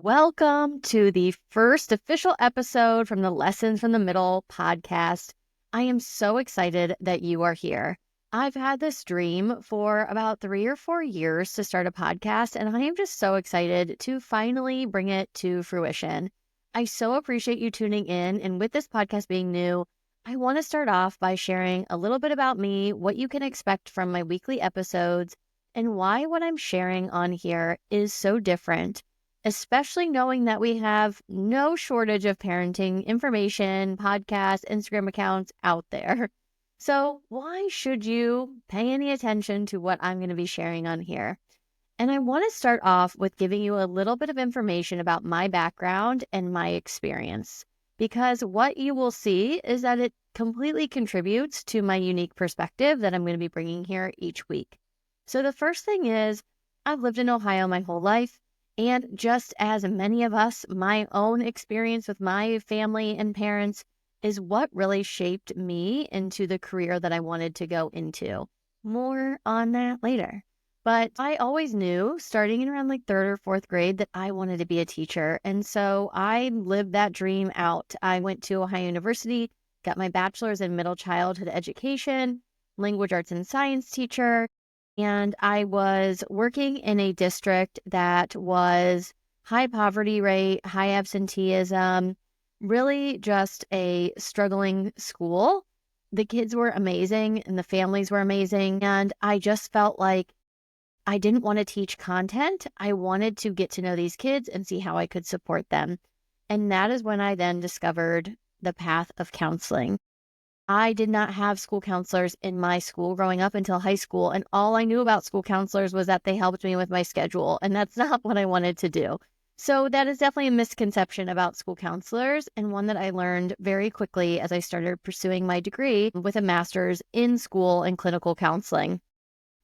Welcome to the first official episode from the Lessons from the Middle podcast. I am so excited that you are here. I've had this dream for about 3 or 4 years to start a podcast, and I am just so excited to finally bring it to fruition. I so appreciate you tuning in, and with this podcast being new, I want to start off by sharing a little bit about me, what you can expect from my weekly episodes, and why what I'm sharing on here is so different, especially knowing that we have no shortage of parenting information, podcasts, Instagram accounts out there. So why should you pay any attention to what I'm going to be sharing on here? And I want to start off with giving you a little bit of information about my background and my experience, because what you will see is that it completely contributes to my unique perspective that I'm going to be bringing here each week. So the first thing is, I've lived in Ohio my whole life. And just as many of us, my own experience with my family and parents is what really shaped me into the career that I wanted to go into. More on that later. But I always knew, starting in around like third or fourth grade, that I wanted to be a teacher. And so I lived that dream out. I went to Ohio University, got my bachelor's in middle childhood education, language arts and science teacher. And I was working in a district that was high poverty rate, high absenteeism, really just a struggling school. The kids were amazing and the families were amazing. And I just felt like I didn't want to teach content. I wanted to get to know these kids and see how I could support them. And that is when I then discovered the path of counseling. I did not have school counselors in my school growing up until high school. And all I knew about school counselors was that they helped me with my schedule. And that's not what I wanted to do. So that is definitely a misconception about school counselors, and one that I learned very quickly as I started pursuing my degree with a master's in school and clinical counseling.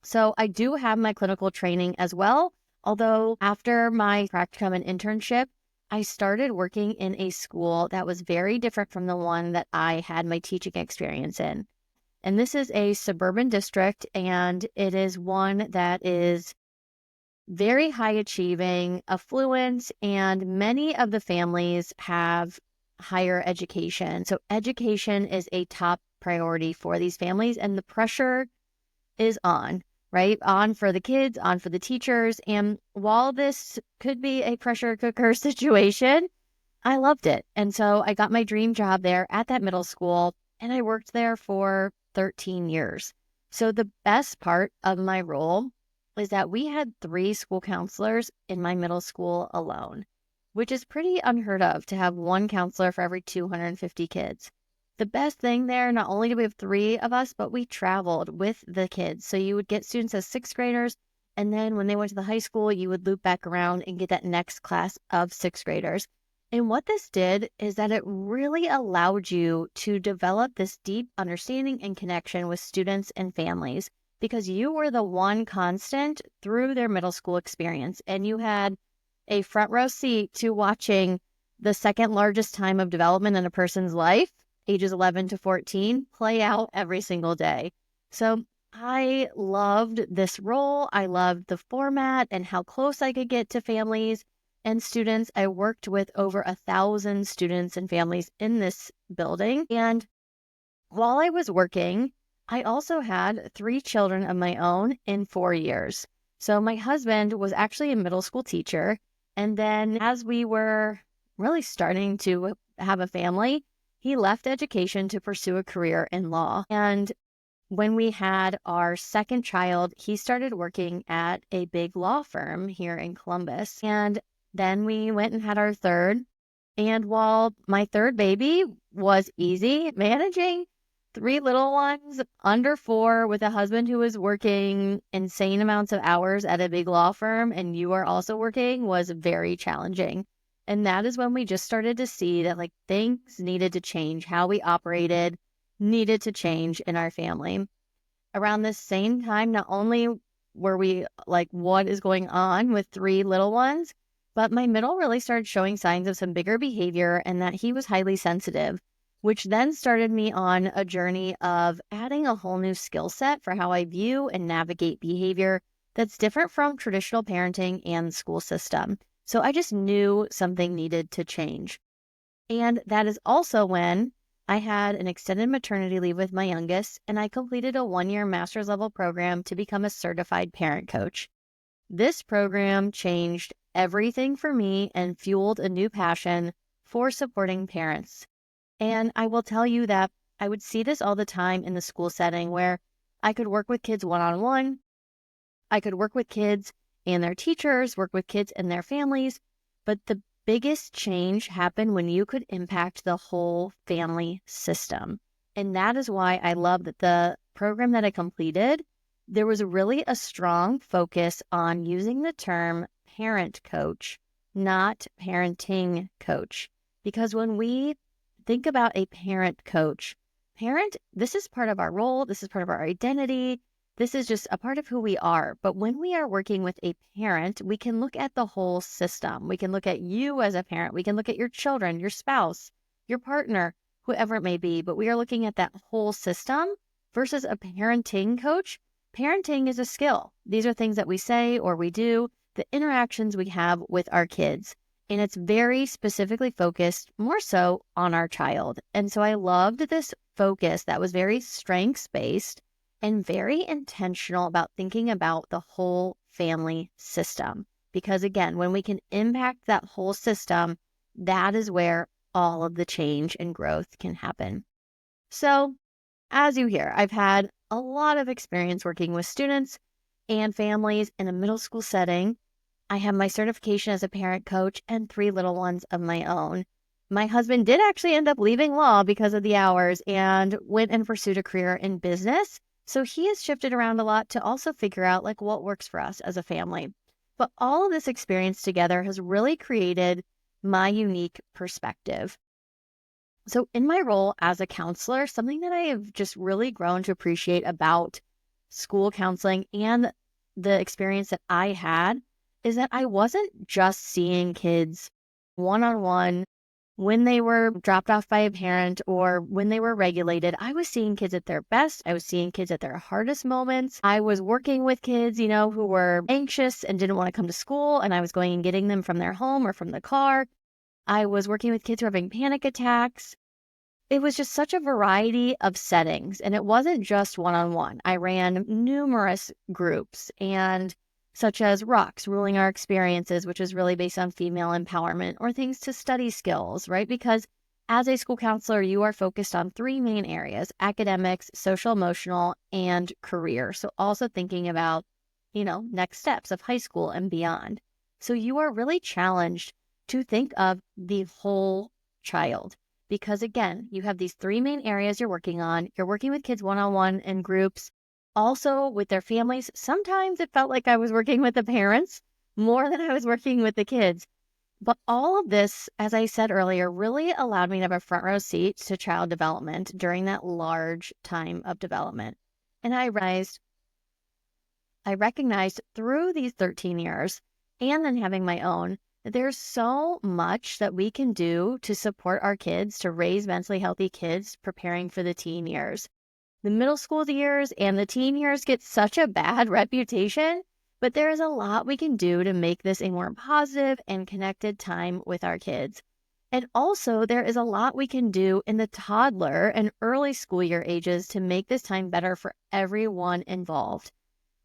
So I do have my clinical training as well. Although after my practicum and internship, I started working in a school that was very different from the one that I had my teaching experience in. And this is a suburban district, and it is one that is very high achieving, affluent, and many of the families have higher education. So education is a top priority for these families, and the pressure is on, right? On for the kids, on for the teachers. And while this could be a pressure cooker situation, I loved it. And so I got my dream job there at that middle school, and I worked there for 13 years. So the best part of my role is that we had 3 school counselors in my middle school alone, which is pretty unheard of to have one counselor for every 250 kids. The best thing there, not only did we have 3 of us, but we traveled with the kids. So you would get students as 6th graders, and then when they went to the high school, you would loop back around and get that next class of 6th graders. And what this did is that it really allowed you to develop this deep understanding and connection with students and families, because you were the one constant through their middle school experience, and you had a front row seat to watching the second largest time of development in a person's life, ages 11 to 14, play out every single day. So I loved this role. I loved the format and how close I could get to families and students. I worked with over 1,000 students and families in this building. And while I was working, I also had 3 children of my own in 4 years. So my husband was actually a middle school teacher. And then as we were really starting to have a family, he left education to pursue a career in law. And when we had our second child, he started working at a big law firm here in Columbus. And then we went and had our third. And while my third baby was easy, managing 3 little ones under 4 with a husband who was working insane amounts of hours at a big law firm, and you are also working, was very challenging. And that is when we just started to see that like things needed to change. How we operated needed to change in our family. Around the same time, not only were we like, what is going on with 3 little ones, but my middle really started showing signs of some bigger behavior, and that he was highly sensitive, which then started me on a journey of adding a whole new skill set for how I view and navigate behavior that's different from traditional parenting and the school system. So I just knew something needed to change. And that is also when I had an extended maternity leave with my youngest, and I completed a 1-year master's level program to become a certified parent coach. This program changed everything for me and fueled a new passion for supporting parents. And I will tell you that I would see this all the time in the school setting where I could work with kids one-on-one. I could work with kids and their teachers, work with kids and their families. But the biggest change happened when you could impact the whole family system. And that is why I love that the program that I completed, there was really a strong focus on using the term parent coach, not parenting coach. Because when we think about a parent coach, this is part of our role, this is part of our identity, this is just a part of who we are. But when we are working with a parent, we can look at the whole system. We can look at you as a parent. We can look at your children, your spouse, your partner, whoever it may be. But we are looking at that whole system versus a parenting coach. Parenting is a skill. These are things that we say or we do, the interactions we have with our kids. And it's very specifically focused more so on our child. And so I loved this focus that was very strengths-based and very intentional about thinking about the whole family system. Because again, when we can impact that whole system, that is where all of the change and growth can happen. So as you hear, I've had a lot of experience working with students and families in a middle school setting. I have my certification as a parent coach and 3 little ones of my own. My husband did actually end up leaving law because of the hours and went and pursued a career in business. So he has shifted around a lot to also figure out like what works for us as a family. But all of this experience together has really created my unique perspective. So in my role as a counselor, something that I have just really grown to appreciate about school counseling and the experience that I had is that I wasn't just seeing kids one-on-one when they were dropped off by a parent or when they were regulated. I was seeing kids at their best. I was seeing kids at their hardest moments. I was working with kids, who were anxious and didn't want to come to school, and I was going and getting them from their home or from the car. I was working with kids who were having panic attacks. It was just such a variety of settings, and it wasn't just one-on-one. I ran numerous groups, and such as Rocks, Ruling Our Experiences, which is really based on female empowerment, or things to study skills, right? Because as a school counselor, you are focused on 3 main areas: academics, social emotional, and career. So also thinking about, next steps of high school and beyond. So you are really challenged to think of the whole child. Because again, you have these 3 main areas you're working on. You're working with kids one-on-one in groups, also with their families. Sometimes it felt like I was working with the parents more than I was working with the kids. But all of this, as I said earlier, really allowed me to have a front row seat to child development during that large time of development. And I recognized through these 13 years and then having my own, there's so much that we can do to support our kids, to raise mentally healthy kids preparing for the teen years. The middle school years and the teen years get such a bad reputation, but there is a lot we can do to make this a more positive and connected time with our kids. And also, there is a lot we can do in the toddler and early school year ages to make this time better for everyone involved.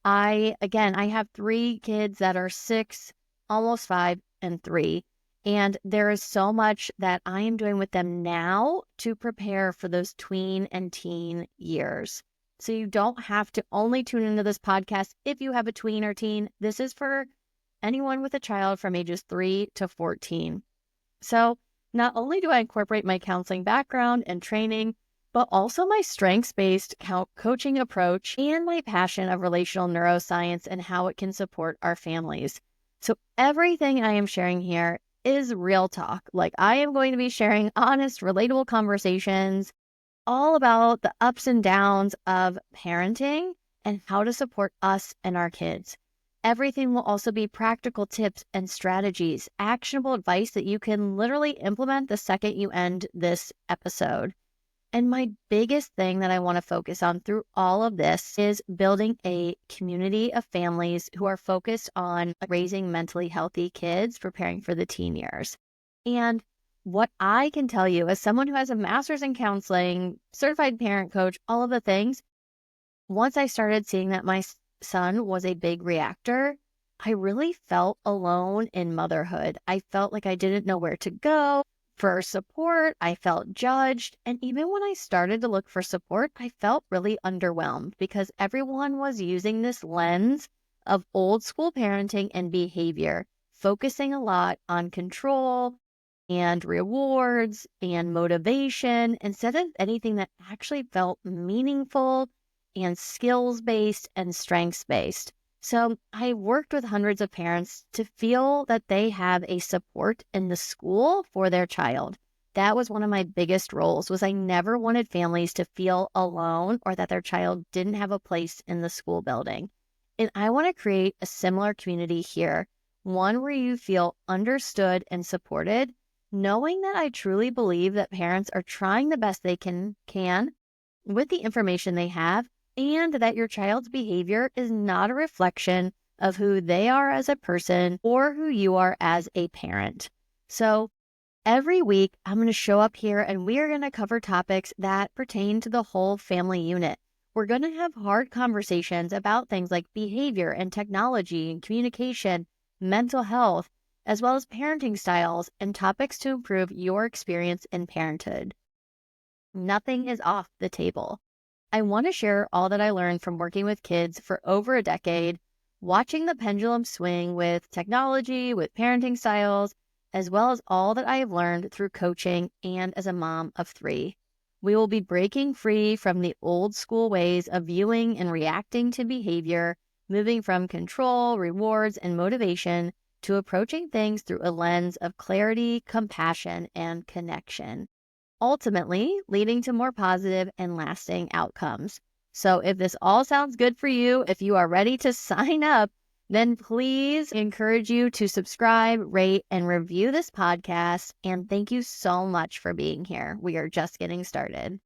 I have 3 kids that are 6, almost 5, and 3. And there is so much that I am doing with them now to prepare for those tween and teen years. So you don't have to only tune into this podcast if you have a tween or teen. This is for anyone with a child from ages 3 to 14. So not only do I incorporate my counseling background and training, but also my strengths-based coaching approach and my passion of relational neuroscience and how it can support our families. So everything I am sharing here is real talk. Like, I am going to be sharing honest, relatable conversations all about the ups and downs of parenting and how to support us and our kids. Everything will also be practical tips and strategies, actionable advice that you can literally implement the second you end this episode. And my biggest thing that I want to focus on through all of this is building a community of families who are focused on raising mentally healthy kids, preparing for the teen years. And what I can tell you as someone who has a master's in counseling, certified parent coach, all of the things, once I started seeing that my son was a big reactor, I really felt alone in motherhood. I felt like I didn't know where to go for support. I felt judged. And even when I started to look for support, I felt really underwhelmed because everyone was using this lens of old school parenting and behavior, focusing a lot on control and rewards and motivation instead of anything that actually felt meaningful and skills based and strengths based. So I worked with hundreds of parents to feel that they have a support in the school for their child. That was one of my biggest roles was I never wanted families to feel alone or that their child didn't have a place in the school building. And I want to create a similar community here, one where you feel understood and supported, knowing that I truly believe that parents are trying the best they can with the information they have, and that your child's behavior is not a reflection of who they are as a person or who you are as a parent. So every week, I'm going to show up here and we are going to cover topics that pertain to the whole family unit. We're going to have hard conversations about things like behavior and technology and communication, mental health, as well as parenting styles and topics to improve your experience in parenthood. Nothing is off the table. I want to share all that I learned from working with kids for over a decade, watching the pendulum swing with technology, with parenting styles, as well as all that I have learned through coaching and as a mom of 3. We will be breaking free from the old school ways of viewing and reacting to behavior, moving from control, rewards, and motivation to approaching things through a lens of clarity, compassion, and connection, ultimately leading to more positive and lasting outcomes. So if this all sounds good for you, if you are ready to sign up, then please encourage you to subscribe, rate, and review this podcast. And thank you so much for being here. We are just getting started.